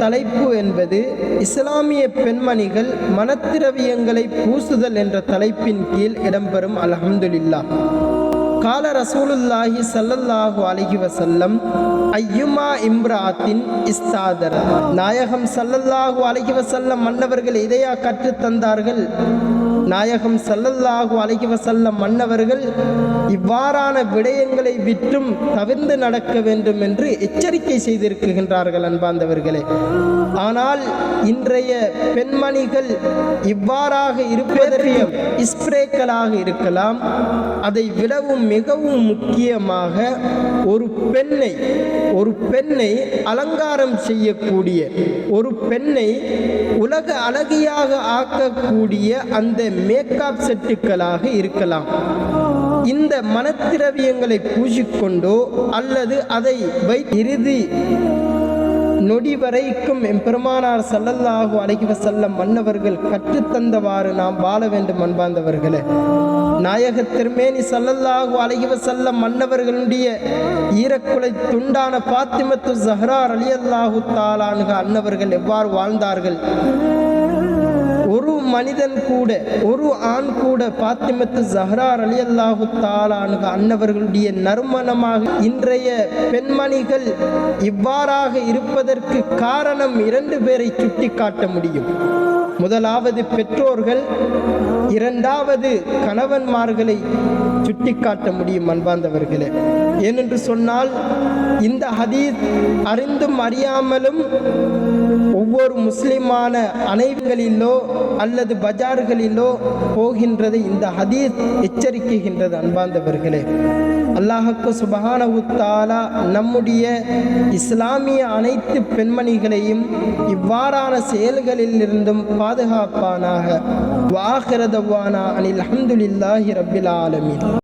தலைப்பு என்பது இஸ்லாமிய பெண்மணிகள் மனத்திரவியங்களை பூசுதல் என்ற தலைப்பின் கீழ் இடம்பெறும். அல்ஹம்துலில்லாஹ். கால ரசூலுல்லாஹி ஸல்லல்லாஹு அலைஹி வஸல்லம் ஐயுமா இம்ராத்தின் இஸ்தாதர. நாயகம் ஸல்லல்லாஹு அலைஹி வஸல்லம் மன்னவர்கள் இதையா கற்றுத் தந்தார்கள்? நாயகம் ஸல்லல்லாஹு அலைஹி வஸல்லம் மன்னவர்கள் இவ்வாறான விடயங்களை விற்றும் தவிர்ந்து நடக்க வேண்டும் என்று எச்சரிக்கை செய்திருக்கின்றார்கள் அன்பார்ந்தவர்களே. ஆனால் இன்றைய பெண்மணிகள் இவ்வாறாக இருப்பதற்கு இஸ்பிரேக்களாக இருக்கலாம். அதை விடவும் மிகவும் முக்கியமாக ஒரு பெண்ணை அலங்காரம் செய்யக்கூடிய, ஒரு பெண்ணை உலக அழகியாக ஆக்கக்கூடிய அந்த மேக்கப் செட்டுகளாக இருக்கலாம். இந்த மனத்திரவியங்களை பூசிக்கொண்டோ அல்லது அதை இறுதி நொடி வரைக்கும் எம்பெருமானார் ஸல்லல்லாஹு அலைஹி வஸல்லம் மன்னவர்கள் கற்றுத்தந்தவாறு நாம் வாழ வேண்டும் அன்பார்ந்தவர்களே. நாயக திருமேனி ஸல்லல்லாஹு அலைஹி வஸல்லம் மன்னவர்களுடைய ஈரக்குலை துண்டான பாத்திமத்து ஸஹ்ரா ரலியல்லாஹு தஆலா அன்ஹா அன்னவர்கள் எவ்வாறு வாழ்ந்தார்கள்? ஒரு மனிதன் கூட, ஒரு ஆண் கூட பாத்திமத்து ஸஹ்ரா ரலியல்லாஹு தஆலா அன்ஹா அன்னவர்களுடைய நறுமணமாக இன்றைய பெண்மணிகள் இவ்வாறாக இருப்பதற்கு காரணம் 2 பேரை சுட்டி காட்ட முடியும். முதலாவது பெற்றோர்கள், இரண்டாவது கணவன்மார்களை சுட்டிக்காட்ட முடியும் அன்பார்ந்தவர்களே. ஏனென்று சொன்னால் இந்த ஹதீஸ் அறிந்தும் அறியாமலும் ஒவ்வொரு முஸ்லிமான அனைவர்களிலோ அல்லது பஜார்களிலோ போகின்றது இந்த ஹதீஸ் எச்சரிக்கின்றது அன்பார்ந்தவர்களே. அல்லாஹ்வுக்கு சுப்ஹானஹு தஆலா நம்முடைய இஸ்லாமிய அனைத்து பெண்மணிகளையும் இவ்வாறான செயல்களில் இருந்தும் பாதுகாப்பானாக. வ ஆகிரு தஅவானா அனில் ஹம்துலில்லாஹி ரப்பில் ஆலமீன்.